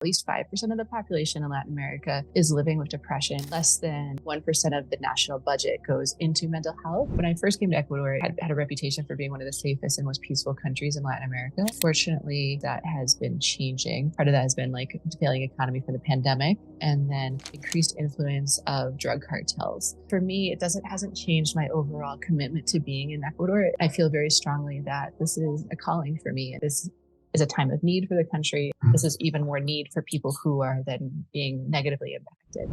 At least 5% of the population in Latin America is living with depression. Less than 1% of the national budget goes into mental health. When I first came to Ecuador, I had a reputation for being one of the safest and most peaceful countries in Latin America. Fortunately, that has been changing. Part of that has been like the failing economy from the pandemic and then increased influence of drug cartels. For me, it hasn't changed my overall commitment to being in Ecuador. I feel very strongly that this is a calling for me. This is a time of need for the country. This is even more need for people who are then being negatively impacted.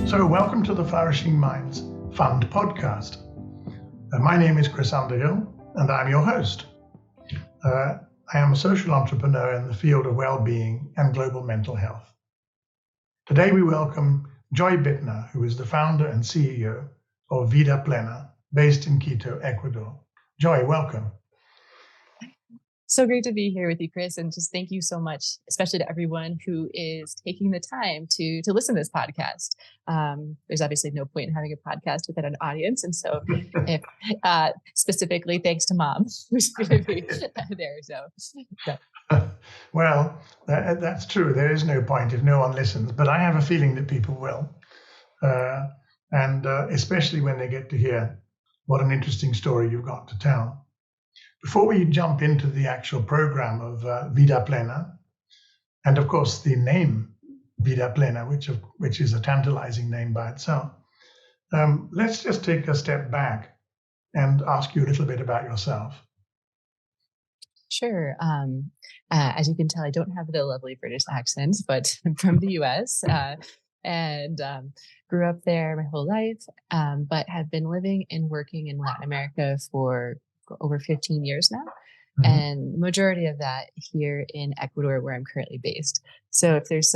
So welcome to the Flourishing Minds Fund podcast. My name is Chris Underhill and I'm your host. I am a social entrepreneur in the field of well-being and global mental health. Today we welcome Joy Bittner, who is the founder and CEO of Vida Plena, based in Quito, Ecuador. Joy, welcome. So great to be here with you, Chris, and just thank you so much, especially to everyone who is taking the time to listen to this podcast. There's obviously no point in having a podcast without an audience, and so if, specifically thanks to Mom, who's going to be there. So. Well, that's true. There is no point if no one listens, but I have a feeling that people will. And especially when they get to hear what an interesting story you've got to tell. Before we jump into the actual program of Vida Plena, and of course the name Vida Plena, which is a tantalizing name by itself, let's just take a step back and ask you a little bit about yourself. Sure. As you can tell, I don't have the lovely British accent, but I'm from the US. And grew up there my whole life, but have been living and working in Latin America for over 15 years now. Mm-hmm. And majority of that here in Ecuador, where I'm currently based. So if there's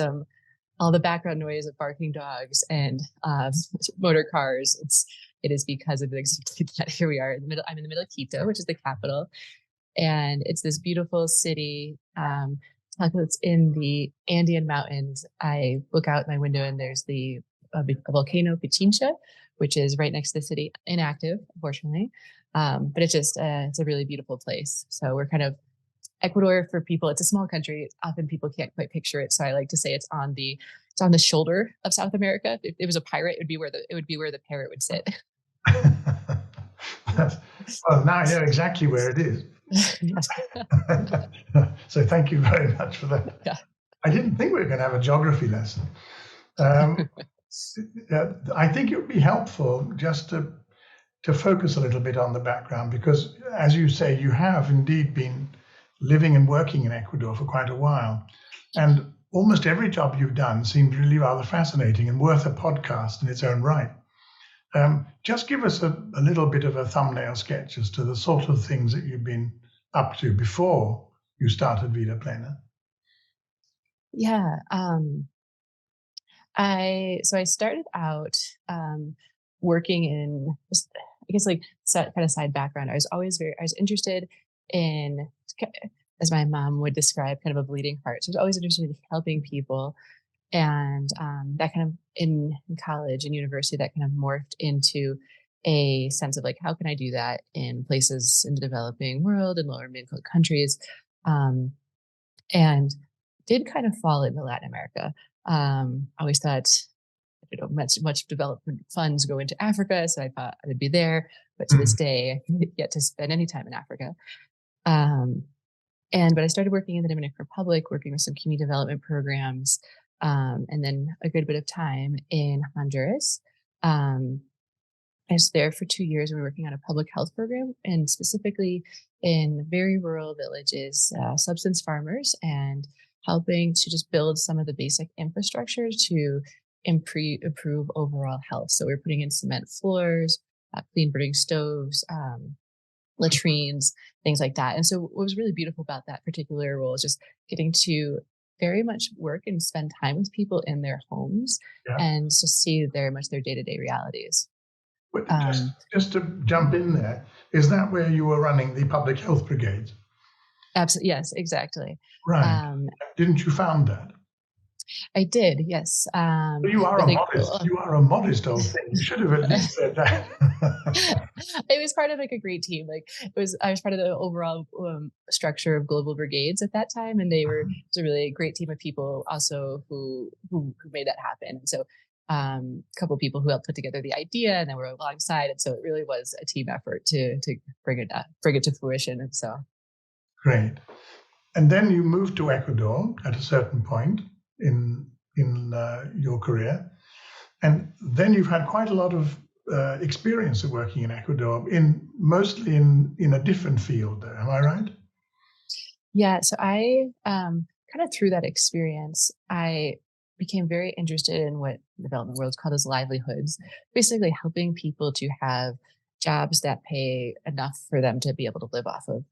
all the background noise of barking dogs and motor cars, it is because of exactly that. Here we are in the middle. I'm in the middle of Quito, which is the capital. And it's this beautiful city. It's in the Andean mountains. I look out my window and there's the volcano Pichincha, which is right next to the city, inactive, unfortunately. But it's just, it's a really beautiful place. So we're kind of Ecuador for people. It's a small country. Often people can't quite picture it. So I like to say it's on the shoulder of South America. If it was a pirate, it would be where the parrot would sit. Well, now I know exactly where it is. So thank you very much for that. Yeah. I didn't think we were going to have a geography lesson. I think it would be helpful just to focus a little bit on the background, because as you say, you have indeed been living and working in Ecuador for quite a while. And almost every job you've done seems really rather fascinating and worth a podcast in its own right. Just give us a little bit of a thumbnail sketch as to the sort of things that you've been up to before you started Vida Plena. Yeah. I started out working in, I guess, like kind of side background. I was interested in, as my mom would describe, kind of a bleeding heart. So I was always interested in helping people. And that kind of in college and university, that kind of morphed into a sense of like, how can I do that in places in the developing world and lower middle countries? And did kind of fall into Latin America. I always thought, much development funds go into Africa, so I thought I would be there. But to this day, I haven't yet to spend any time in Africa. But I started working in the Dominican Republic, working with some community development programs. And then a good bit of time in Honduras. I was there for 2 years. We were working on a public health program, and specifically in very rural villages, subsistence farmers, and helping to just build some of the basic infrastructure to improve overall health. So we're putting in cement floors, clean burning stoves, latrines, things like that. And so what was really beautiful about that particular role is just getting to very much work and spend time with people in their homes, and to see very much their day-to-day realities. Just to jump in there, is that where you were running the public health brigades? Absolutely. Yes, exactly. Right. Didn't you found that? I did, yes. You are With a like, modest. You are a modest old thing. You should have at least said that. it was part of like a great team. Like I was part of the overall structure of Global Brigades at that time, and it was a really great team of people also who made that happen. And so a couple of people who helped put together the idea, and then were alongside. And so it really was a team effort to bring it to fruition. And so Great. And then you moved to Ecuador at a certain point in your career, and then you've had quite a lot of experience of working in Ecuador, mostly in a different field. Am I right? yeah, so I kind of through that experience, I became very interested in what the development world is called as livelihoods, basically helping people to have jobs that pay enough for them to be able to live off of.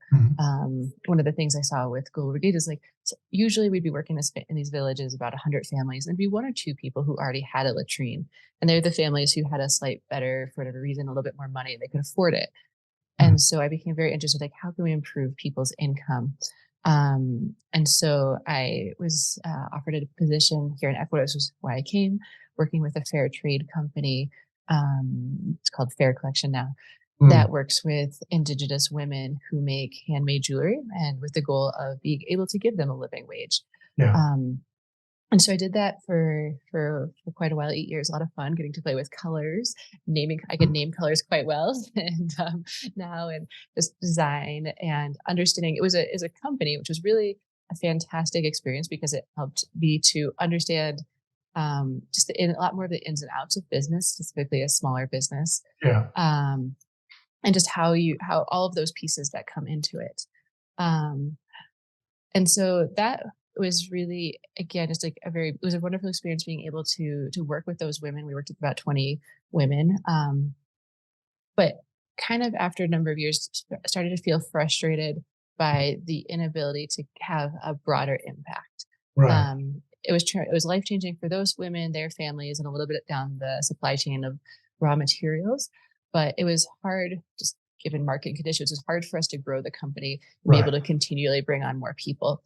One of the things I saw with Global Brigade is like, so usually we'd be working in these villages, about 100 families, and there'd be one or two people who already had a latrine. And they're the families who had a slight better, for whatever reason, a little bit more money, and they could afford it. And so I became very interested, like, how can we improve people's income? And so I was offered a position here in Ecuador. This was why I came, working with a fair trade company. It's called Fair Collection now, that works with indigenous women who make handmade jewelry, and with the goal of being able to give them a living wage. Yeah. And so I did that for quite a while, 8 years, a lot of fun getting to play with colors, I could name colors quite well. And now, and just design and understanding, it was a company, which was really a fantastic experience because it helped me to understand just a lot more of the ins and outs of business, specifically a smaller business. Yeah. And just how all of those pieces that come into it. And so that was really, again, just like it was a wonderful experience being able to work with those women. We worked with about 20 women. But kind of after a number of years, started to feel frustrated by the inability to have a broader impact. Right. It was life-changing for those women, their families, and a little bit down the supply chain of raw materials. But it was hard, just given market conditions, it was hard for us to grow the company and be able to continually bring on more people.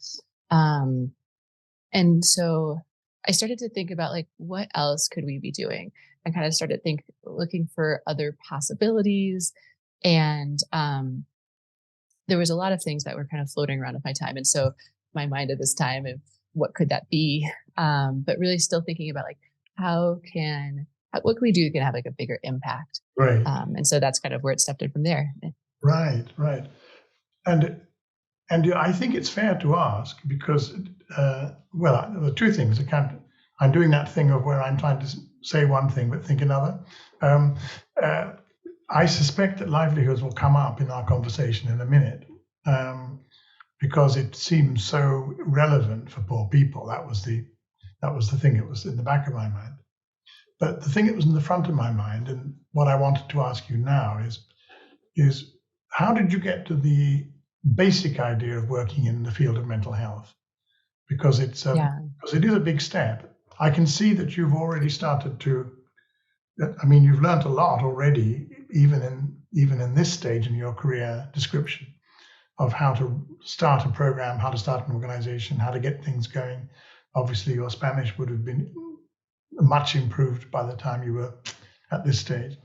And so I started to think about, like, what else could we be doing? I kind of started looking for other possibilities. And there was a lot of things that were kind of floating around at my time. And so my mind at this time of what could that be? But really still thinking about, like, what can we do that can have like a bigger impact? Right. And so that's kind of where it stepped in from there. Right. And I think it's fair to ask because, there are two things. I'm doing that thing of where I'm trying to say one thing but think another. I suspect that livelihoods will come up in our conversation in a minute because it seems so relevant for poor people. That was the thing that was in the back of my mind. But the thing that was in the front of my mind, and what I wanted to ask you now is how did you get to the basic idea of working in the field of mental health? Because it is a big step. I can see that you've already started to. I mean, you've learned a lot already, even in this stage in your career description, of how to start a program, how to start an organization, how to get things going. Obviously, your Spanish would have been much improved by the time you were at this stage,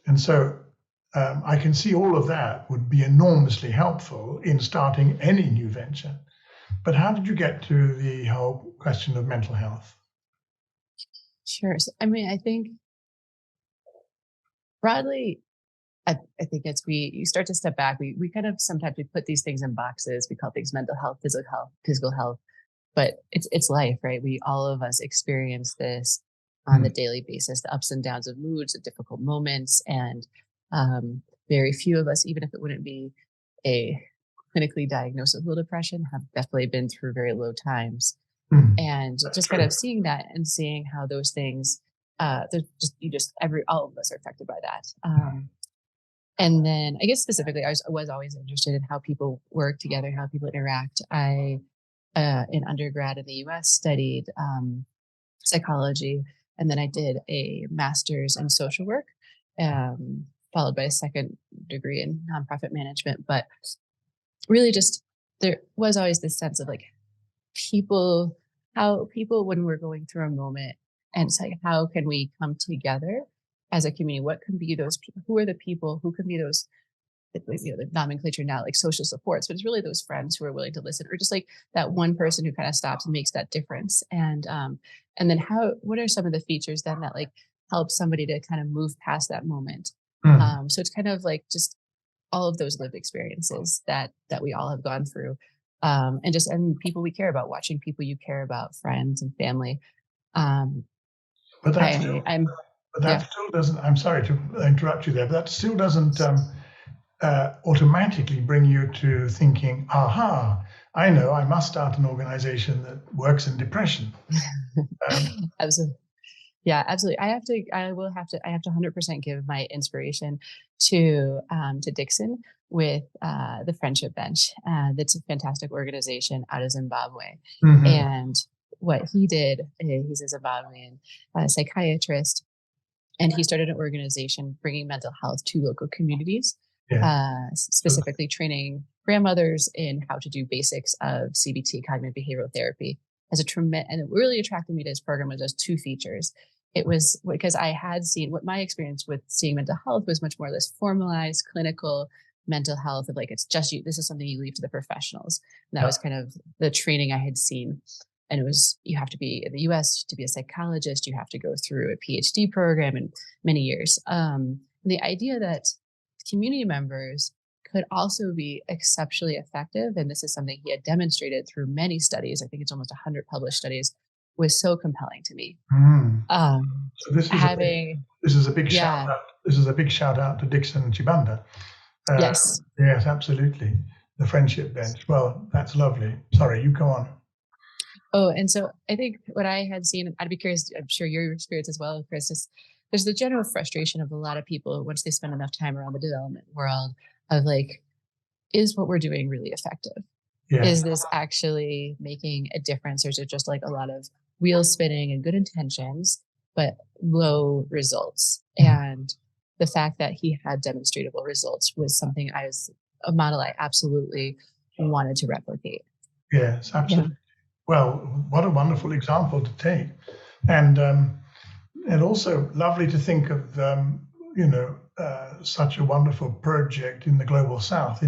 and so. I can see all of that would be enormously helpful in starting any new venture. But how did you get to the whole question of mental health? Sure. So, I mean, I think broadly, I think you start to step back. We kind of sometimes we put these things in boxes. We call things mental health, physical health, but it's life, right? All of us experience this on the daily basis, the ups and downs of moods, the difficult moments, and very few of us, even if it wouldn't be a clinically diagnosable depression, have definitely been through very low times. And just kind of seeing that and seeing how those things, all of us are affected by that. And then I guess specifically, I was always interested in how people work together, how people interact. I, in undergrad in the US, studied psychology, and then I did a master's in social work, followed by a second degree in nonprofit management. But really just, there was always this sense of like people how people, when we're going through a moment, and it's like, how can we come together as a community? What can be those people? Who are the people who can be those, the nomenclature now, like social supports, but it's really those friends who are willing to listen, or just like that one person who kind of stops and makes that difference. And then what are some of the features then that like help somebody to kind of move past that moment? So it's kind of like just all of those lived experiences that we all have gone through. And people we care about, watching people you care about, friends and family. But that still doesn't, I'm sorry to interrupt you there, but that still doesn't automatically bring you to thinking, aha, I know, I must start an organization that works in depression. Absolutely. Yeah, absolutely. I have to 100% give my inspiration to Dixon with the Friendship Bench. That's a fantastic organization out of Zimbabwe. Mm-hmm. And what he did, he's a Zimbabwean psychiatrist, and he started an organization bringing mental health to local communities, specifically training grandmothers in how to do basics of CBT, cognitive behavioral therapy. And it really attracted me to his program was those two features. It was because I had seen what my experience with seeing mental health was much more or less formalized clinical mental health of like, it's just you, this is something you leave to the professionals. And that was kind of the training I had seen. And it was, you have to be in the US to be a psychologist, you have to go through a PhD program and many years. The idea that community members could also be exceptionally effective, and this is something he had demonstrated through many studies, I think it's almost 100 published studies, was so compelling to me. So this is a big shout out. This is a big shout out to Dixon Chibanda. Yes, absolutely. The Friendship Bench. Well, that's lovely. Sorry, you go on. Oh, and so I think what I had seen, I'd be curious, I'm sure your experience as well, Chris, is there's the general frustration of a lot of people once they spend enough time around the development world of like, is what we're doing really effective? Yeah. Is this actually making a difference? Or is it just like a lot of wheels spinning and good intentions, but low results? And the fact that he had demonstrable results was something a model I absolutely wanted to replicate. Yes, absolutely. Yeah. Well, what a wonderful example to take. And also lovely to think of, such a wonderful project in the global south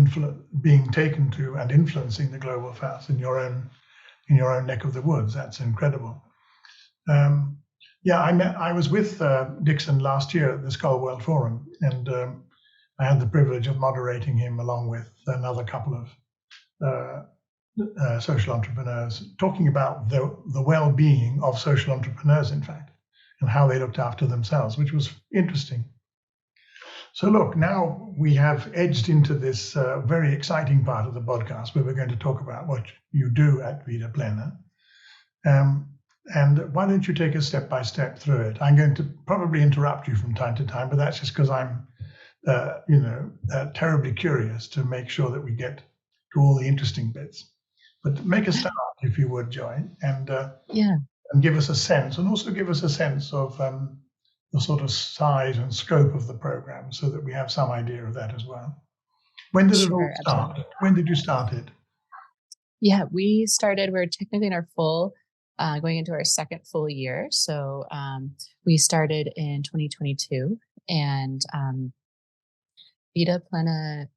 being taken to and influencing the global south in your own neck of the woods. That's incredible. I was with Dixon last year at the Skull World Forum, and I had the privilege of moderating him along with another couple of social entrepreneurs, talking about the well-being of social entrepreneurs, in fact, and how they looked after themselves, which was interesting. So look, now we have edged into this very exciting part of the podcast where we're going to talk about what you do at Vida Plena. And why don't you take us step by step through it? I'm going to probably interrupt you from time to time, but that's just because I'm, terribly curious to make sure that we get to all the interesting bits. But make a start, if you would, Joy, and give us a sense, and also give us a sense of the sort of size and scope of the program, so that we have some idea of that as well. When did it all start? Absolutely. When did you start it? Yeah, we're technically in our going into our second full year. So we started in 2022, and Vida Plena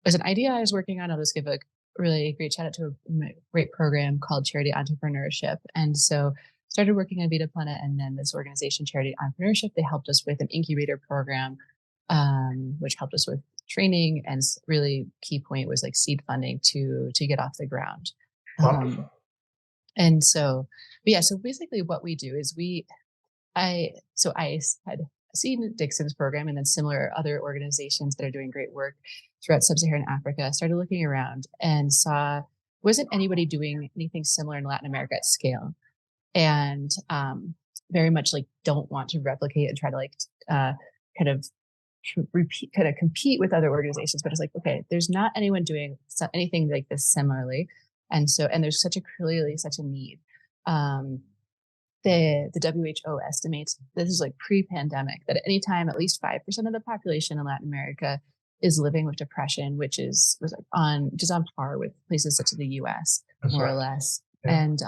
was an idea I was working on. I'll just give a really great shout out to a great program called Charity Entrepreneurship. And so started working on Vida Plena, and then this organization, Charity Entrepreneurship, they helped us with an incubator program, which helped us with training, and really key point was like seed funding to get off the ground. And so basically what we do is I had seen Dixon's program and then similar other organizations that are doing great work throughout sub-Saharan Africa, started looking around and saw, wasn't anybody doing anything similar in Latin America at scale? And very much like don't want to replicate and try to like kind of compete with other organizations, but it's like, okay, there's not anyone doing anything like this similarly. And there's clearly such a need. The WHO estimates, this is like pre-pandemic, that at any time, at least 5% of the population in Latin America is living with depression, which is on par with places such as the US, more or less. Yeah. And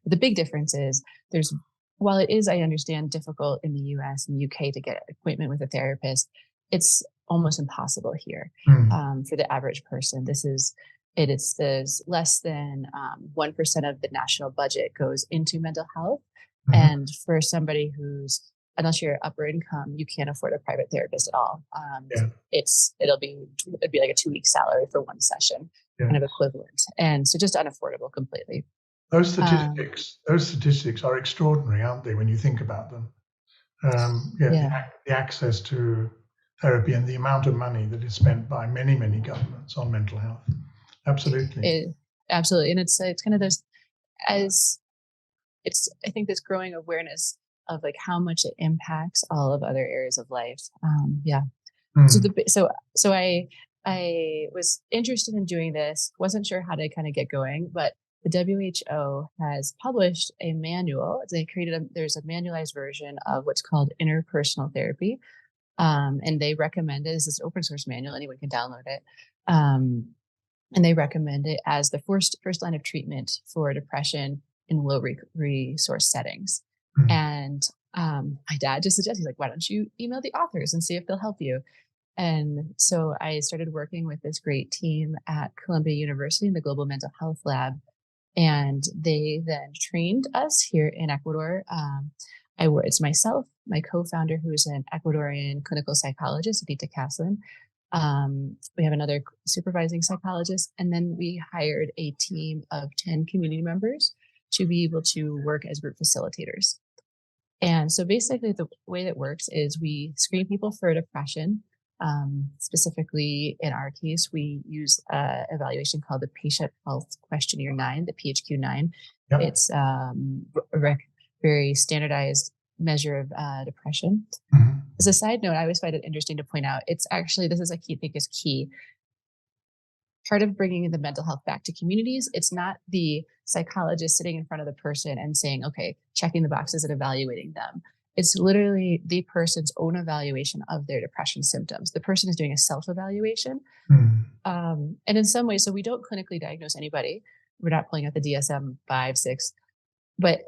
The big difference is while it is, I understand, difficult in the US and UK to get an appointment with a therapist, it's almost impossible here for the average person. There's less than 1% of the national budget goes into mental health. And for somebody who's, unless you're upper income, you can't afford a private therapist at all. It'd be like a 2-week salary for one session, kind of equivalent. And so just unaffordable completely. Those statistics are extraordinary, aren't they, when you think about them? The access to therapy and the amount of money that is spent by many, many governments on mental health. Absolutely. Absolutely. And it's kind of I think this growing awareness of like how much it impacts all of other areas of life. So I was interested in doing this, wasn't sure how to kind of get going, but the WHO has published a manual. There's a manualized version of what's called interpersonal therapy. And they recommend it. This is an open source manual. Anyone can download it. And they recommend it as the first line of treatment for depression in low resource settings. And my dad just suggested, he's like, why don't you email the authors and see if they'll help you? And so I started working with this great team at Columbia University in the Global Mental Health Lab. And they then trained us here in Ecuador. It's myself, my co-founder, who's an Ecuadorian clinical psychologist, Vida Plena. We have another supervising psychologist, and then we hired a team of 10 community members to be able to work as group facilitators. And so basically the way that works is we screen people for depression. Specifically in our case, we use an evaluation called the Patient Health Questionnaire 9, the PHQ-9. Yep. It's a very standardized measure of depression. As a side note, I always find it interesting to point out, this is a key, I think is key. Part of bringing the mental health back to communities, it's not the psychologist sitting in front of the person and saying, okay, checking the boxes and evaluating them. It's literally the person's own evaluation of their depression symptoms. The person is doing a self-evaluation. And in some ways, so we don't clinically diagnose anybody. We're not pulling out the DSM-5, 6. But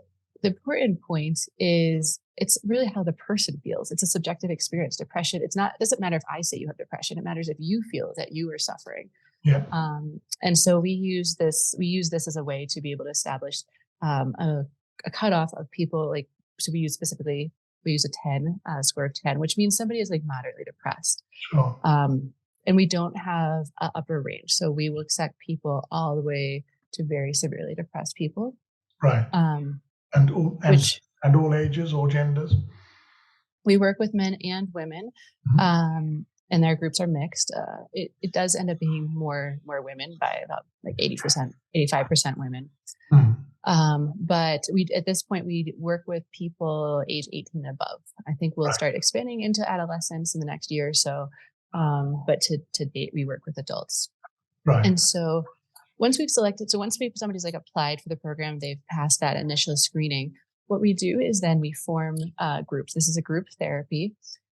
the important point is it's really how the person feels. It's a subjective experience. Depression, it doesn't matter if I say you have depression. It matters if you feel that you are suffering. Yeah. And so we use this as a way to be able to establish a cutoff of people. So we use a 10, score of 10, which means somebody is like moderately depressed. Sure. And we don't have an upper range. So we will accept people all the way to very severely depressed people. Right. And all ages, all genders? We work with men and women. And their groups are mixed. It does end up being more women by about like 80%, 85% women. But at this point, we work with people age 18 and above. I think we'll start expanding into adolescents in the next year or so. But to date, we work with adults. Right. And so once somebody's like applied for the program, they've passed that initial screening. What we do is then we form groups. This is a group therapy.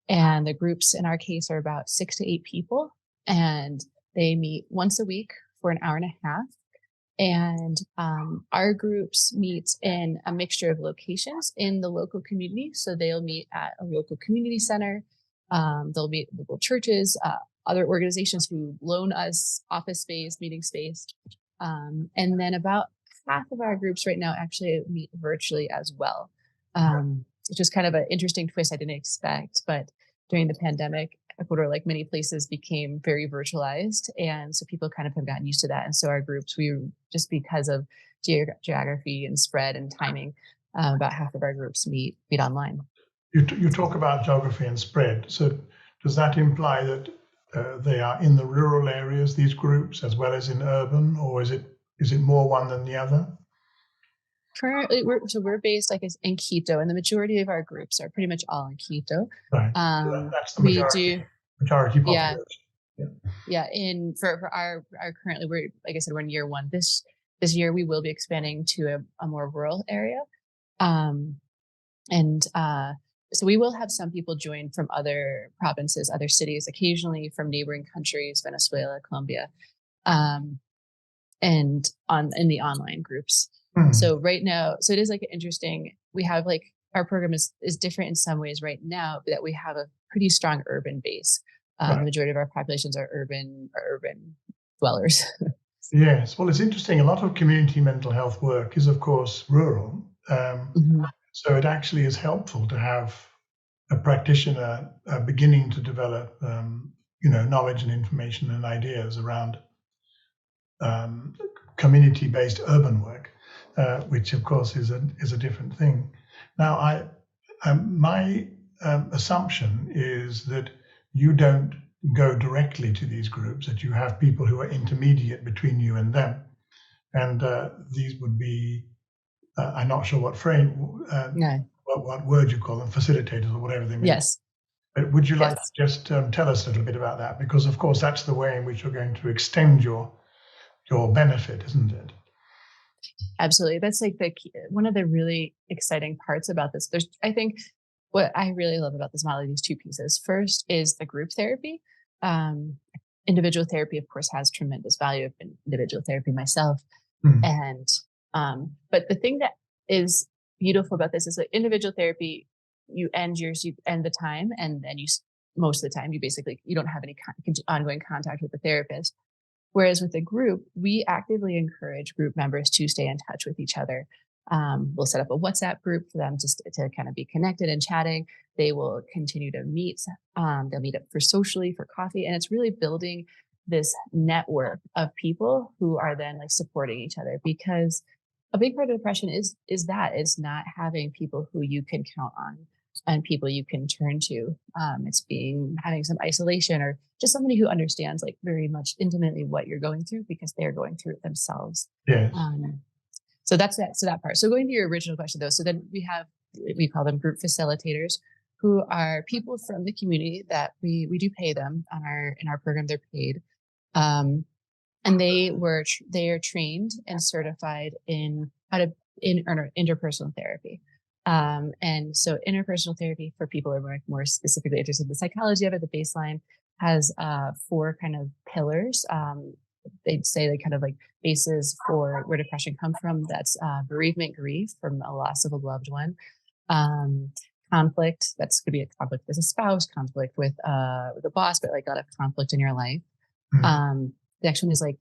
And the groups in our case are about 6 to 8 people, and they meet once a week for an hour and a half. And our groups meet in a mixture of locations in the local community. So they'll meet at a local community center. They'll meet local churches, other organizations who loan us office space, meeting space. And then about half of our groups right now actually meet virtually as well. It's just kind of an interesting twist I didn't expect. But during the pandemic, Ecuador, like many places, became very virtualized. And so people kind of have gotten used to that. And so our groups, just because of geography and spread and timing, about half of our groups meet online. You talk about geography and spread. So does that imply that they are in the rural areas, these groups, as well as in urban, or is it more one than the other? Currently, we're based in Quito, and the majority of our groups are pretty much all in Quito. Right. That's the majority population. Yeah. For our currently, we're, like I said, we're in year 1. This year we will be expanding to a more rural area, so we will have some people join from other provinces, other cities, occasionally from neighboring countries, Venezuela, Colombia, and in the online groups. So right now, so it is like interesting. We have like our program is different in some ways right now, but that we have a pretty strong urban base. The majority of our populations are urban dwellers. Yes. Well, it's interesting. A lot of community mental health work is, of course, rural. So it actually is helpful to have a practitioner beginning to develop, knowledge and information and ideas around community-based urban work, which, of course, is a different thing. Now, my assumption is that you don't go directly to these groups, that you have people who are intermediate between you and them. And these would be, I'm not sure what frame, what word you call them, facilitators or whatever they may be. Yes. But would you like to just tell us a little bit about that? Because, of course, that's the way in which you're going to extend your benefit, isn't it? Absolutely. That's like one of the really exciting parts about this. I think what I really love about this model are these two pieces. First is the group therapy. Individual therapy, of course, has tremendous value. I've been individual therapy myself. And, but the thing that is beautiful about this is that individual therapy, you end the time, and then most of the time, you don't have any ongoing contact with the therapist. Whereas with a group, we actively encourage group members to stay in touch with each other. We'll set up a WhatsApp group for them to kind of be connected and chatting. They will continue to meet. They'll meet up socially for coffee. And it's really building this network of people who are then like supporting each other, because a big part of depression is not having people who you can count on and people you can turn to. It's having some isolation, or just somebody who understands like very much intimately what you're going through because they're going through it themselves. Yes. So that's that. So that part. So going to your original question though, so then we call them group facilitators, who are people from the community that we do pay them in our program. They're paid. And they are trained and certified in interpersonal therapy. And so interpersonal therapy, for people who are more specifically interested in the psychology of it, the baseline has 4 kind of pillars. They'd say like kind of like bases for where depression comes from. That's bereavement, grief from a loss of a loved one. Conflict, that's could be a conflict with a spouse, conflict with a boss, but like a lot of conflict in your life. The next one is like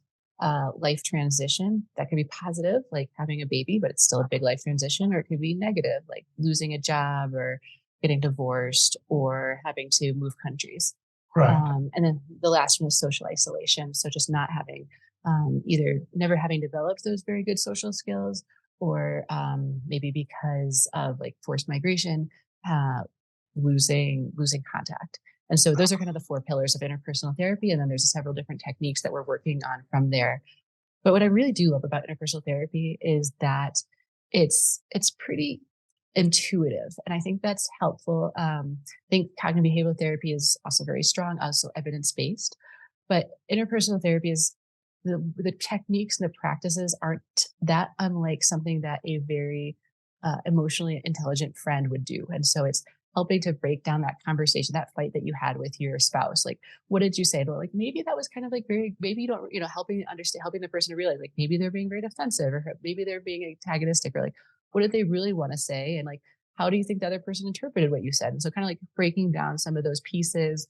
life transition. That could be positive, like having a baby, but it's still a big life transition, or it could be negative, like losing a job or getting divorced or having to move countries. Right. And then the last one is social isolation. So just not having, either never having developed those very good social skills, or maybe because of like forced migration, losing contact. And so those are kind of the 4 pillars of interpersonal therapy. And then there's several different techniques that we're working on from there. But what I really do love about interpersonal therapy is that it's pretty intuitive. And I think that's helpful. I think cognitive behavioral therapy is also very strong, also evidence-based. But interpersonal therapy is the techniques and the practices aren't that unlike something that a very emotionally intelligent friend would do. And so it's helping to break down that conversation, that fight that you had with your spouse. Like, what did you say? Well, like, maybe that was kind of like maybe you don't, helping the person to realize, like, maybe they're being very defensive, or maybe they're being antagonistic, or like, what did they really want to say? And like, how do you think the other person interpreted what you said? And so kind of like breaking down some of those pieces,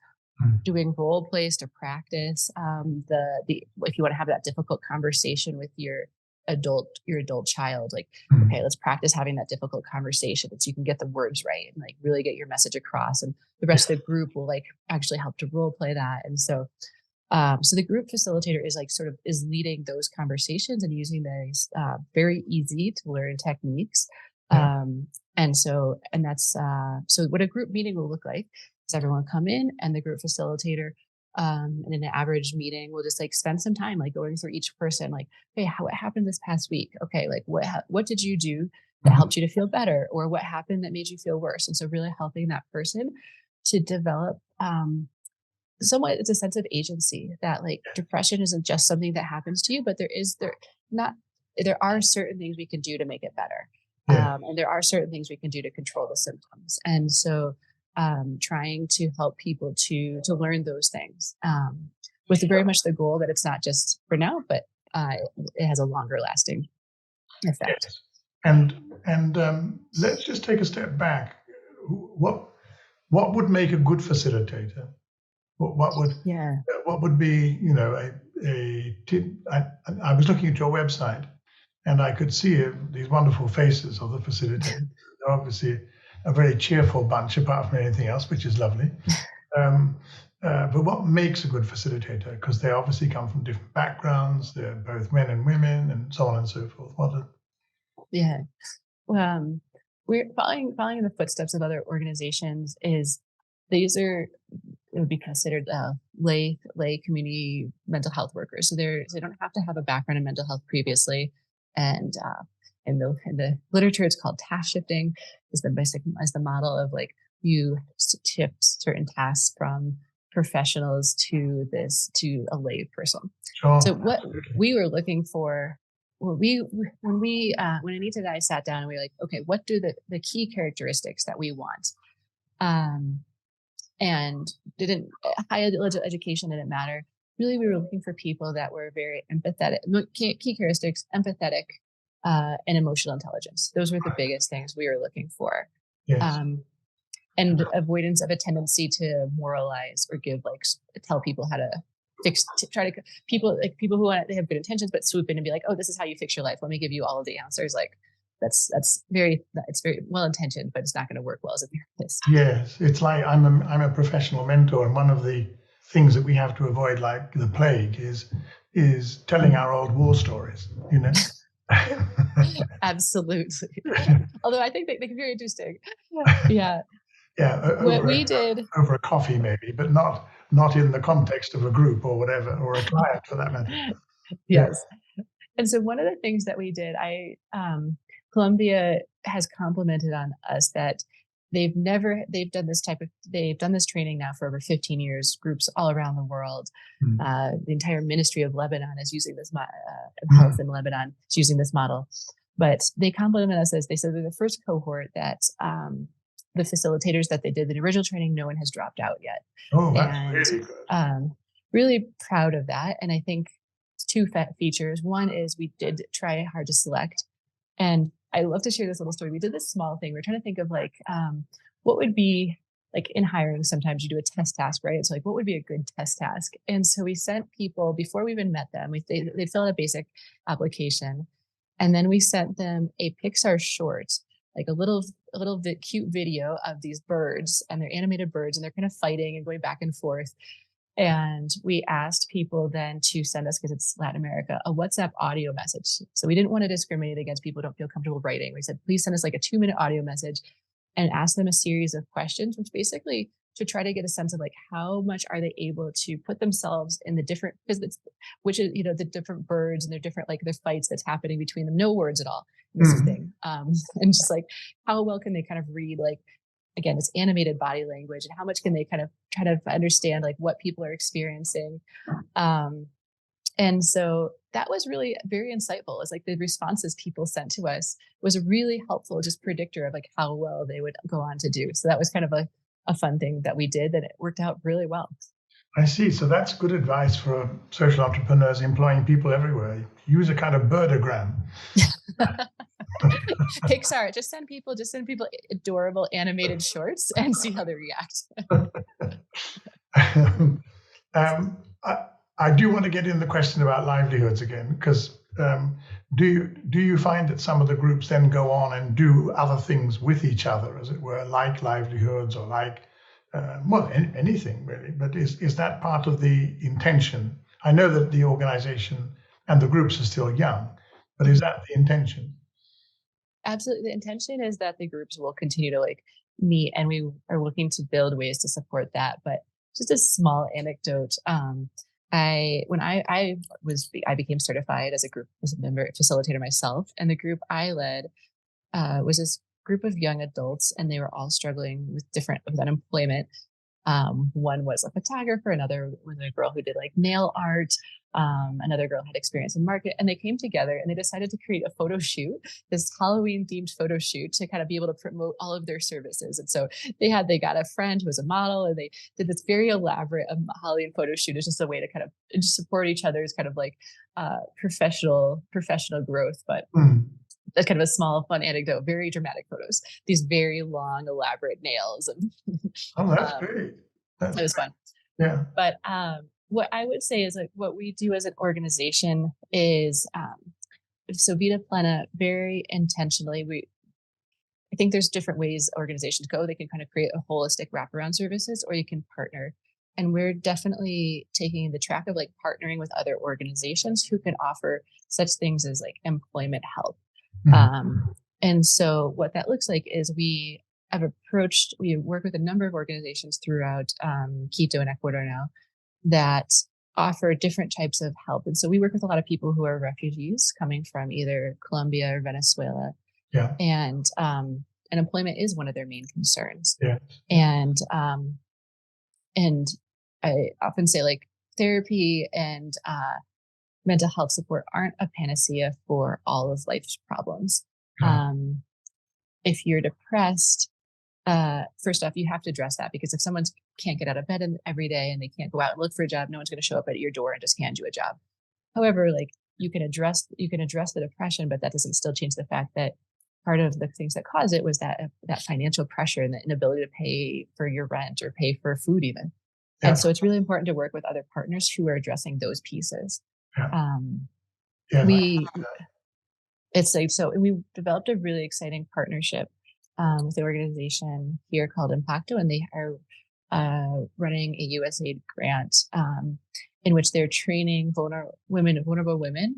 doing role plays to practice if you want to have that difficult conversation with your adult child, like, okay, let's practice having that difficult conversation so you can get the words right and like really get your message across, and the rest of the group will like actually help to role play that. And so so the group facilitator is like sort of is leading those conversations and using these very easy to learn techniques. And that's so what a group meeting will look like is everyone come in, and the group facilitator and in an average meeting, we'll just like spend some time like going through each person, like, hey, what happened this past week? Okay, like what did you do that helped you to feel better, or what happened that made you feel worse? And so really helping that person to develop somewhat, it's a sense of agency, that like depression isn't just something that happens to you, but there are certain things we can do to make it better. And there are certain things we can do to control the symptoms. And so trying to help people to learn those things with very much the goal that it's not just for now, but it has a longer lasting. effect. Yes. And let's just take a step back. What would make a good facilitator? What would be, a tip? I was looking at your website, and I could see these wonderful faces of the facilitators. They're obviously a very cheerful bunch, apart from anything else, which is lovely. But what makes a good facilitator? Because they obviously come from different backgrounds. They're both men and women, and so on and so forth. Yeah. We're following in the footsteps of other organizations. It would be considered lay community mental health workers. So they don't have to have a background in mental health previously. And in the literature, it's called task shifting. Is the model of like you shift certain tasks from professionals to a lay person. Sure. So what we were looking for. When Anita and I sat down and we were like, okay, what do the key characteristics that we want? And high education didn't matter. Really, we were looking for people that were very empathetic. Key characteristics: empathetic and emotional intelligence. Those were the biggest things we were looking for. Yes. And avoidance of a tendency to moralize or tell people how to people who they have good intentions, but swoop in and be like, oh, this is how you fix your life. Let me give you all of the answers. Like it's very well intentioned, but it's not going to work well as a therapist. Yes. It's like I'm a professional mentor. And one of the things that we have to avoid, like the plague, is telling our old war stories, Absolutely. Although I think they can be very interesting. Yeah. Yeah. What we did over a coffee maybe, but not in the context of a group or whatever, or a client for that matter. Yes. Yeah. And so one of the things that we did, Columbia has complimented on us that they've done this training now for over 15 years, groups all around the world. The entire ministry of Lebanon is using this health in Lebanon is using this model. But they complimented us as they said they're the first cohort that the facilitators that they did the original training, no one has dropped out yet. Oh, that's really good. Really proud of that. And I think two features. One is we did try hard to select. And I love to share this little story. We did this small thing. We're trying to think of what would be like in hiring. Sometimes you do a test task, right? It's like, what would be a good test task? And so we sent people before we even met them. They'd fill out a basic application. And then we sent them a Pixar short, like a little cute video of these birds, and they're animated birds, and they're kind of fighting and going back and forth. And we asked people then to send us, because it's Latin America, a WhatsApp audio message. So we didn't want to discriminate against people who don't feel comfortable writing. We said, please send us like a 2-minute audio message and ask them a series of questions, which basically to try to get a sense of like how much are they able to put themselves in the different, which is, the different birds and their different, like the fights that's happening between them, no words at all. This is the thing. And just like, how well can they kind of read, like, again, it's animated body language, and how much can they kind of try to understand like what people are experiencing. And so that was really very insightful. It's like the responses people sent to us was a really helpful just predictor of like how well they would go on to do. So that was kind of a fun thing that we did, that it worked out really well. I see. So that's good advice for social entrepreneurs employing people everywhere. Use a kind of birdogram. Pixar, just send people adorable animated shorts and see how they react. I do want to get in the question about livelihoods again, because do you find that some of the groups then go on and do other things with each other, as it were, like livelihoods or like anything really? But is that part of the intention? I know that the organization and the groups are still young, but is that the intention? Absolutely. The intention is that the groups will continue to like meet, and we are looking to build ways to support that. But just a small anecdote. When I became certified as a member facilitator myself, and the group I led was this group of young adults, and they were all struggling with unemployment. One was a photographer, another was a girl who did like nail art. Another girl had experience in market, and they came together and they decided to create a photo shoot, this Halloween themed photo shoot, to kind of be able to promote all of their services. And so they got a friend who was a model, and they did this very elaborate Halloween photo shoot. It's just a way to kind of just support each other's kind of like professional growth. But that's kind of a small, fun anecdote, very dramatic photos, these very long, elaborate nails. And Oh, that's great. It was fun. Yeah. But what I would say is like what we do as an organization is, so Vida Plena, very intentionally, I think there's different ways organizations go. They can kind of create a holistic wraparound services, or you can partner. And we're definitely taking the track of like partnering with other organizations who can offer such things as like employment help. And so what that looks like is we work with a number of organizations throughout Quito and Ecuador now that offer different types of help. And so we work with a lot of people who are refugees coming from either Colombia or Venezuela. Yeah. And employment is one of their main concerns. Yeah. And I often say like therapy and mental health support aren't a panacea for all of life's problems. If you're depressed, first off, you have to address that, because if someone can't get out of bed every day and they can't go out and look for a job, no one's going to show up at your door and just hand you a job. However, like you can address the depression, but that doesn't still change the fact that part of the things that caused it was that financial pressure and the inability to pay for your rent or pay for food even. Yeah. And so it's really important to work with other partners who are addressing those pieces. Yeah. So we developed a really exciting partnership with the organization here called Impacto, and they are running a USAID grant in which they're training vulnerable women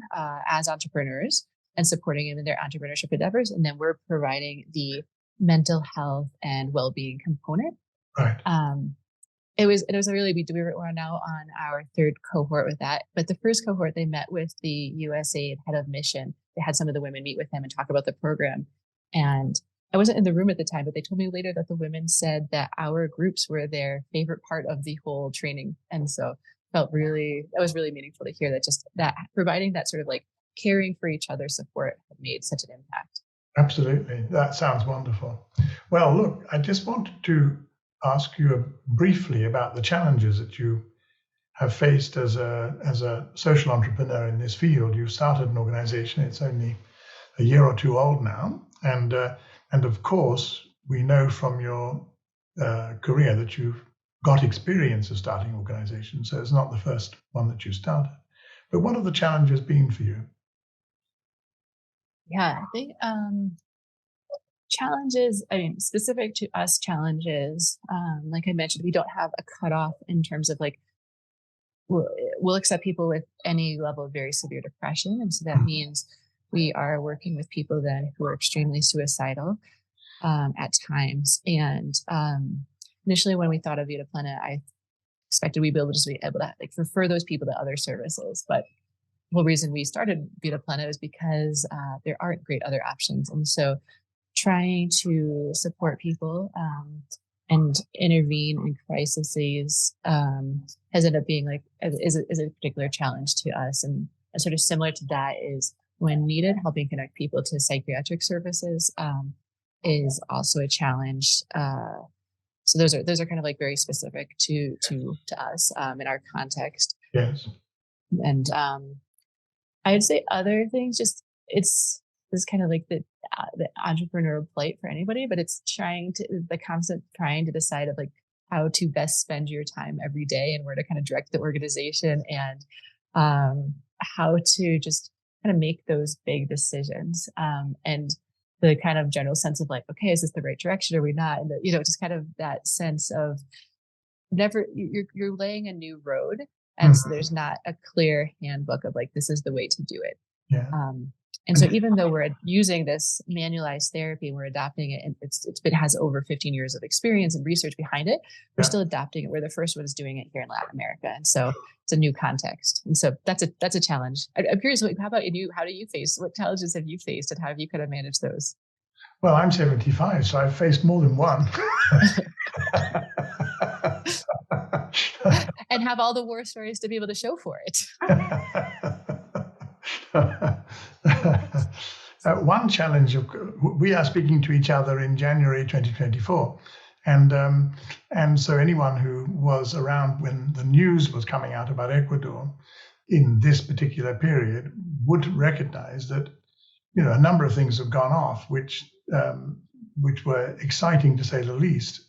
as entrepreneurs and supporting them in their entrepreneurship endeavors. And then we're providing the mental health and well-being component. Right. It was a really big, we're now on our third cohort with that. But the first cohort, they met with the USAID head of mission. They had some of the women meet with them and talk about the program. And I wasn't in the room at the time, but they told me later that the women said that our groups were their favorite part of the whole training. And so that was really meaningful to hear that providing that sort of like caring for each other support had made such an impact. Absolutely. That sounds wonderful. Well, look, I just wanted to ask you briefly about the challenges that you have faced as a social entrepreneur in this field. You started an organization; it's only a year or two old now, and of course we know from your career that you've got experience of starting organizations. So it's not the first one that you started. But what have the challenges been for you? Yeah, I think challenges, specific to us challenges, like I mentioned, we don't have a cutoff in terms of like, we'll accept people with any level of very severe depression. And so that means we are working with people then who are extremely suicidal at times. And initially when we thought of Vida Plena, I expected we'd be able to like refer those people to other services. But the whole reason we started Vida Plena is because there aren't great other options. And so trying to support people and intervene in crises has ended up being like is a particular challenge to us. And sort of similar to that is when needed, helping connect people to psychiatric services is also a challenge. So those are kind of like very specific to us in our context. Yes. And I would say other things, just it's kind of like the entrepreneur plight for anybody, but it's the constant trying to decide of like how to best spend your time every day and where to kind of direct the organization and how to just kind of make those big decisions. And the kind of general sense of like, okay, is this the right direction? Or are we not? And just kind of that sense of you're laying a new road. And so there's not a clear handbook of like, this is the way to do it. Yeah. And so even though we're using this manualized therapy, we're adopting it, and it has over 15 years of experience and research behind it, we're still adopting it. We're the first ones doing it here in Latin America. And so it's a new context. And so that's a challenge. I'm curious, how about you? What challenges have you faced and how have you kind of managed those? Well, I'm 75, so I've faced more than one. And have all the war stories to be able to show for it. One challenge, we are speaking to each other in January 2024. And so anyone who was around when the news was coming out about Ecuador in this particular period would recognize that a number of things have gone off, which were exciting to say the least.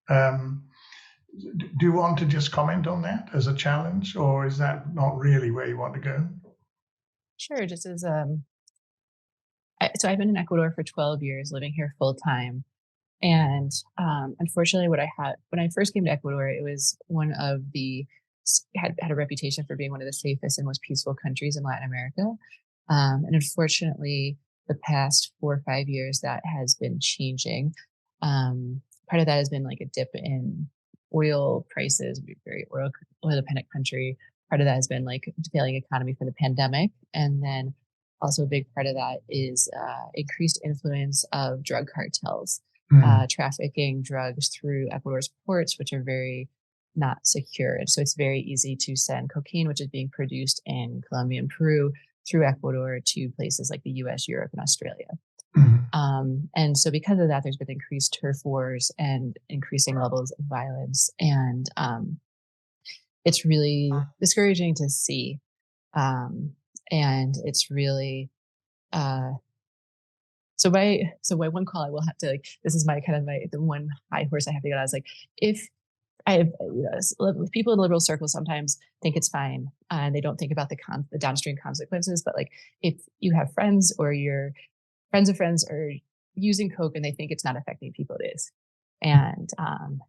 Do you want to just comment on that as a challenge, or is that not really where you want to go? Sure. Just as so I've been in Ecuador for 12 years, living here full time. And unfortunately, what I had when I first came to Ecuador, it was one of the had a reputation for being one of the safest and most peaceful countries in Latin America. And unfortunately, the past 4 or 5 years, that has been changing. Part of that has been like a dip in oil prices. We're a very oil dependent country. Part of that has been like a failing economy from the pandemic. And then also a big part of that is increased influence of drug cartels. Trafficking drugs through Ecuador's ports, which are very not secure. And so it's very easy to send cocaine, which is being produced in Colombia and Peru, through Ecuador to places like the US, Europe, and Australia. And so because of that, there's been increased turf wars and increasing levels of violence. And it's really discouraging to see. And it's really... So my one call I will have to this is my the one high horse I have to get on. I was like, if I have people in liberal circles sometimes think it's fine and they don't think about the downstream consequences. But like if you have friends or your friends of friends are using coke and they think it's not affecting people, it is. And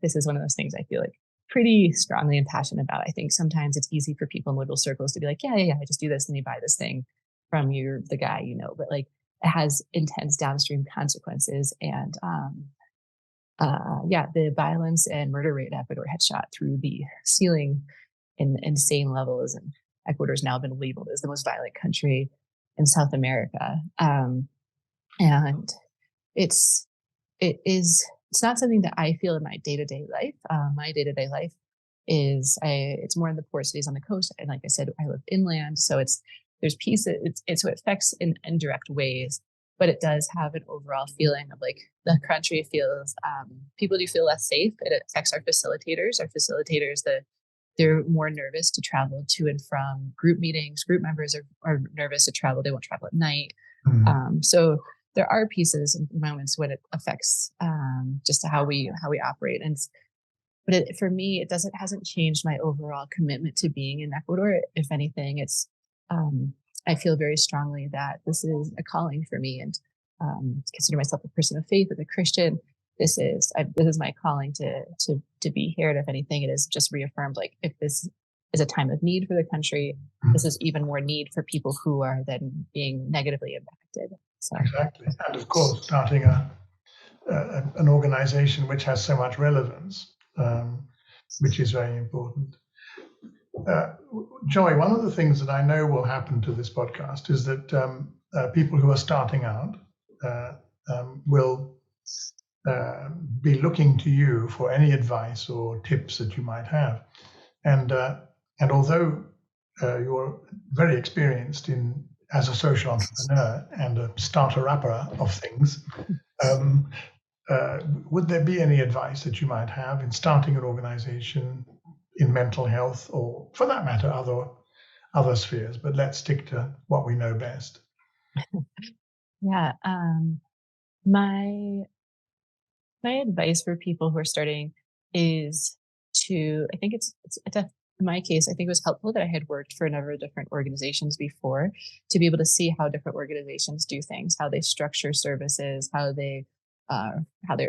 this is one of those things I feel like pretty strongly and passionate about. I think sometimes it's easy for people in liberal circles to be like, yeah, I just do this and you buy this thing from the guy, but like, it has intense downstream consequences. And the violence and murder rate in Ecuador had shot through the ceiling in insane levels. And Ecuador's now been labeled as the most violent country in South America. And it's not something that I feel in my day-to-day life. My day-to-day life it's more in the port cities on the coast. And like I said, I live inland. So there's pieces, so it affects in indirect ways, but it does have an overall feeling of like the country feels, people do feel less safe. It affects our facilitators. They're more nervous to travel to and from group meetings. Group members are nervous to travel. They won't travel at night. So there are pieces and moments when it affects just how we operate. But for me, hasn't changed my overall commitment to being in Ecuador. If anything, I feel very strongly that this is a calling for me, and consider myself a person of faith as a Christian. This is my calling to be here. And if anything, it is just reaffirmed. Like if this is a time of need for the country, this is even more need for people who are then being negatively impacted. So. Exactly, and of course, starting an organization which has so much relevance, which is very important. Joy, one of the things that I know will happen to this podcast is that people who are starting out will be looking to you for any advice or tips that you might have. And although you're very experienced as a social entrepreneur and a starter-upper of things, would there be any advice that you might have in starting an organization in mental health, or for that matter, other spheres? But let's stick to what we know best. Yeah. My advice for people who are starting is I think in my case, I think it was helpful that I had worked for a number of different organizations before to be able to see how different organizations do things, how they structure services, how their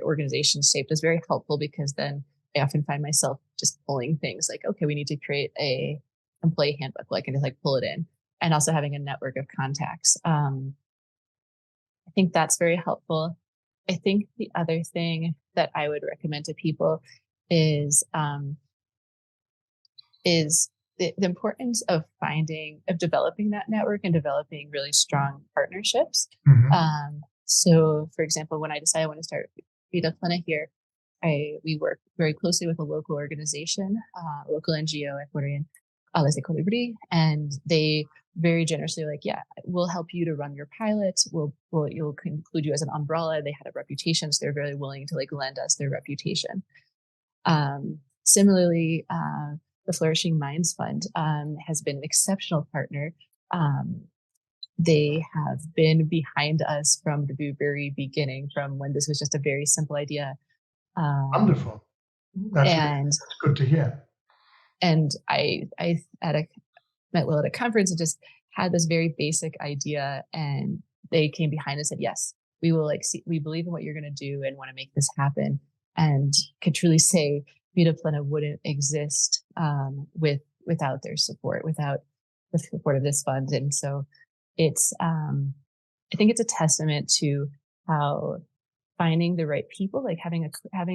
organization shaped is very helpful, because then I often find myself just pulling things like, okay, we need to create a employee handbook. Well, I can just pull it in, and also having a network of contacts. I think that's very helpful. I think the other thing that I would recommend to people is the importance of developing that network and developing really strong partnerships. So, for example, when I decided I want to start Vida Plena here, we work very closely with a local organization, local NGO, Ecuadorian, Les Ecolibri, and they very generously we'll help you to run your pilot. You'll include you as an umbrella. They had a reputation, so they're very willing to lend us their reputation. Similarly, the Flourishing Minds Fund has been an exceptional partner. they have been behind us from the very beginning, from when this was just a very simple idea. Wonderful. That's good to hear. And I met Will at a conference and just had this very basic idea, and they came behind and said, yes, we will we believe in what you're going to do and want to make this happen, and could truly say Vida Plena wouldn't exist without their support, without the support of this fund. And so it's, I think it's a testament to how finding the right people, like having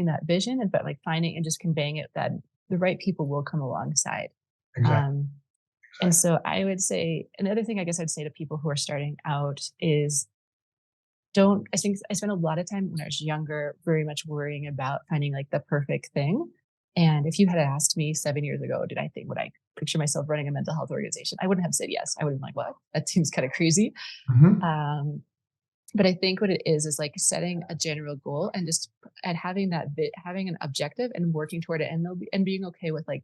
that vision, but like finding and just conveying it, that the right people will come alongside. Exactly. And so I would say, another thing I guess I'd say to people who are starting out is I think I spent a lot of time when I was younger, very much worrying about finding like the perfect thing. And if you had asked me 7 years ago, would I picture myself running a mental health organization? I wouldn't have said yes. I would have been like, what? That seems kind of crazy. Mm-hmm. But I think what it is like setting a general goal and just having having an objective and working toward it, and being okay with like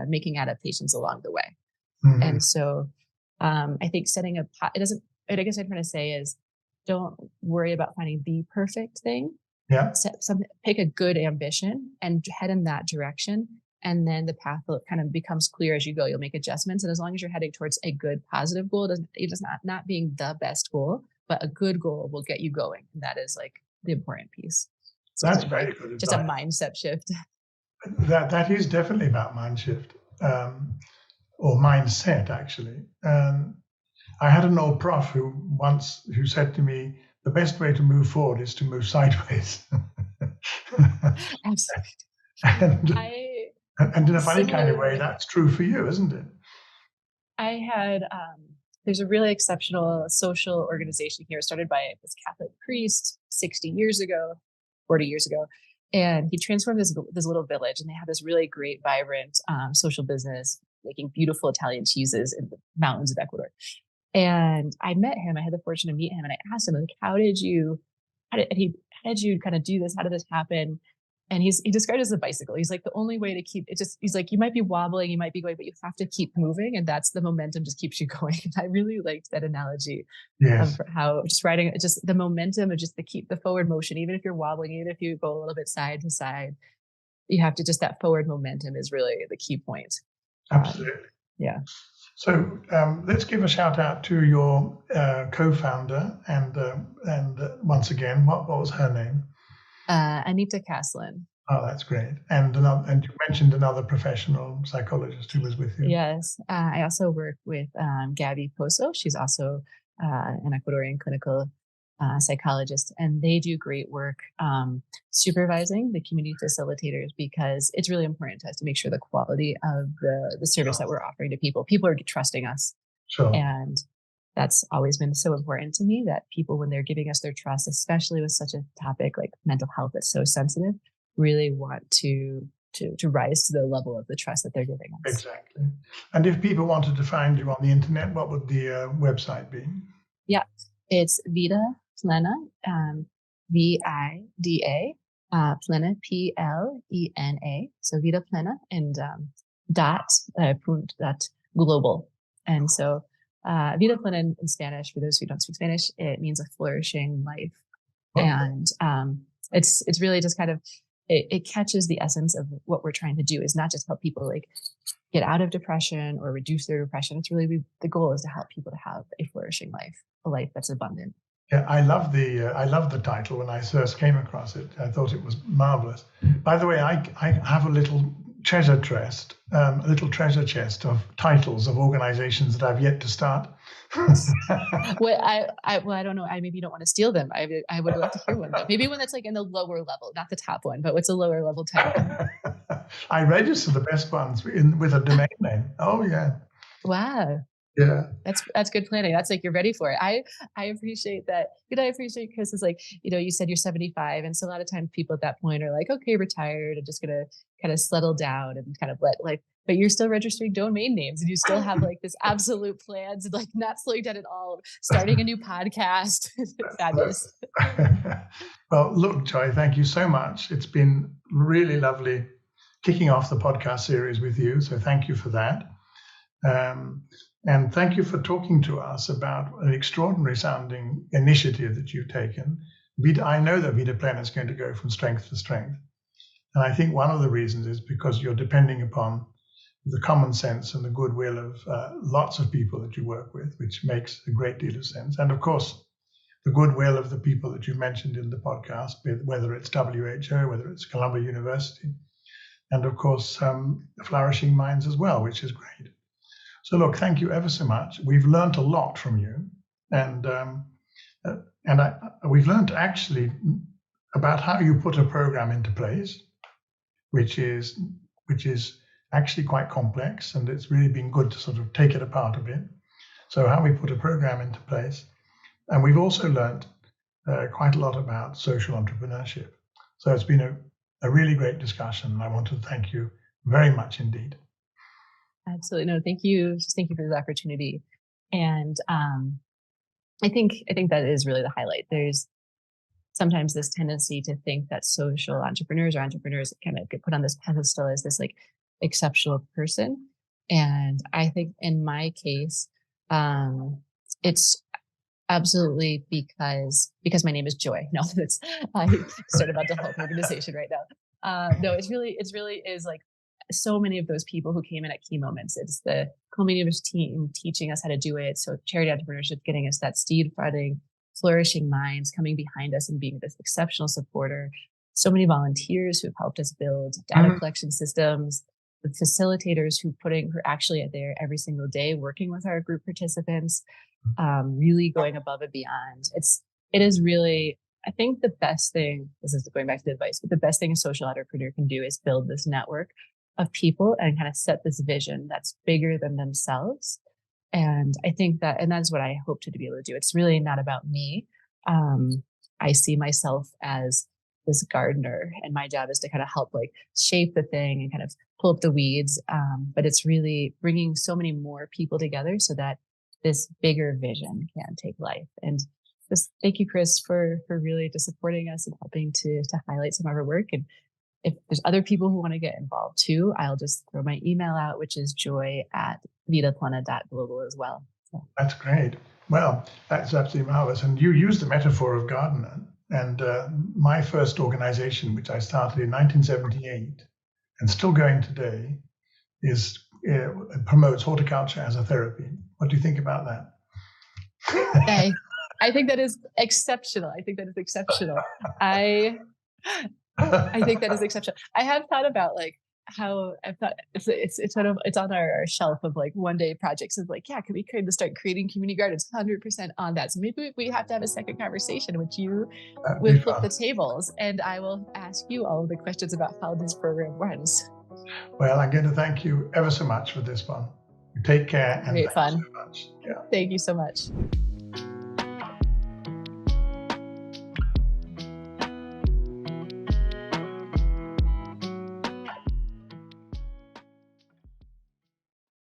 making adaptations along the way. Mm-hmm. And so I think I guess what I'm trying to say is, don't worry about finding the perfect thing. Yeah. Pick a good ambition and head in that direction. And then the path kind of becomes clear as you go. You'll make adjustments. And as long as you're heading towards a good, positive goal, it's not being the best goal, but a good goal will get you going. And that is like the important piece. So that's very good. Just a mindset shift. That is definitely about mind shift, or mindset, actually. I had an old prof who said to me, the best way to move forward is to move sideways. Absolutely. And in a funny kind of way, that's true for you, isn't it? I had, there's a really exceptional social organization here started by this Catholic priest 40 years ago. And he transformed this little village, and they have this really great, vibrant social business making beautiful Italian cheeses in the mountains of Ecuador. And I met him. I had the fortune to meet him, and I asked him, like, how did you kind of do this? How did this happen? And he described it as a bicycle. He's like, the only way to keep it he's like, you might be wobbling, you might be going, but you have to keep moving. And that's the momentum just keeps you going. And I really liked that analogy of how just riding, just the momentum of just the forward motion, even if you're wobbling, even if you go a little bit side to side, you have to that forward momentum is really the key point. Absolutely. Yeah. So let's give a shout out to your co-founder and once again, what was her name? Anita Caslin. Oh, that's great. And you mentioned another professional psychologist who was with you. Yes. I also work with Gabby Pozo. She's also an Ecuadorian clinical psychologist, and they do great work supervising the community facilitators, because it's really important to us to make sure the quality of the service that we're offering to people are trusting us. Sure. And that's always been so important to me, that people, when they're giving us their trust, especially with such a topic like mental health that's so sensitive, really want to rise to the level of the trust that they're giving us. Exactly. And if people wanted to find you on the internet, what would the website be? Yeah, it's Vida Plena, VIDA, Plena, PLENA. So Vida Plena, and dot global. And so Vida Plena in Spanish, for those who don't speak Spanish, it means a flourishing life. Okay. And it's really just kind of, it catches the essence of what we're trying to do, is not just help people like get out of depression or reduce their depression. It's really, the goal is to help people to have a flourishing life, a life that's abundant. Yeah, I love the title. When I first came across it, I thought it was marvelous. By the way, I have a little treasure chest of titles of organizations that I've yet to start. Well, I don't know. Maybe you don't want to steal them. I would love to hear one, though. Maybe one that's like in the lower level, not the top one, but what's a lower level title? I register the best ones with a domain name. Oh yeah. Wow. Yeah. That's good planning. That's like, you're ready for it. I appreciate that. I appreciate Chris is like, you said you're 75. And so a lot of times people at that point are like, okay, retired and just going to kind of settle down and kind of let life, but you're still registering domain names and you still have like this absolute plans and like not slowing down at all, starting a new podcast. Fabulous. Well, look, Joy, thank you so much. It's been really lovely kicking off the podcast series with you. So thank you for that. And thank you for talking to us about an extraordinary sounding initiative that you've taken. I know that Vida Plena is going to go from strength to strength. And I think one of the reasons is because you're depending upon the common sense and the goodwill of lots of people that you work with, which makes a great deal of sense. And of course, the goodwill of the people that you mentioned in the podcast, whether it's WHO, whether it's Columbia University, and of course, Flourishing Minds as well, which is great. So look, thank you ever so much. We've learned a lot from you. And we've learned actually about how you put a program into place, which is actually quite complex, and it's really been good to sort of take it apart a bit. So how we put a program into place. And we've also learned quite a lot about social entrepreneurship. So it's been a really great discussion, and I want to thank you very much indeed. Absolutely. No, thank you. Just thank you for the opportunity. And I think that is really the highlight. There's sometimes this tendency to think that social entrepreneurs or entrepreneurs kind of get put on this pedestal as this like exceptional person. And I think in my case, it's absolutely because my name is Joy. No, I start about the health organization right now. No, it's really is like so many of those people who came in at key moments. It's the Columbia University team teaching us how to do it. So charity entrepreneurship, getting us that seed funding, Flourishing Minds coming behind us and being this exceptional supporter. So many volunteers who have helped us build data collection systems, the facilitators who are actually there every single day working with our group participants, really going above and beyond. It is really, I think the best thing, this is going back to the advice, but the best thing a social entrepreneur can do is build this network of people and kind of set this vision that's bigger than themselves. And I think that's what I hope to be able to do. It's really not about me. I see myself as this gardener, and my job is to kind of help like shape the thing and kind of pull up the weeds. But it's really bringing so many more people together so that this bigger vision can take life. And just thank you, Chris, for really just supporting us and helping to highlight some of our work. And if there's other people who want to get involved too, I'll just throw my email out, which is joy@vidaplena.global as well. So. That's great. Well, that's absolutely marvelous. And you used the metaphor of gardener. And my first organization, which I started in 1978 and still going today, promotes horticulture as a therapy. What do you think about that? I think that is exceptional. I think that is exceptional. I think that is exceptional. I have thought about like how I've thought it's on our shelf of like one day projects of like, can we kind of start creating community gardens? 100% on that. So maybe we have to have a second conversation with you with flip the tables, and I will ask you all of the questions about how this program runs. Well, I'm going to thank you ever so much for this one. Take care. And great fun. So much. Yeah. Thank you so much.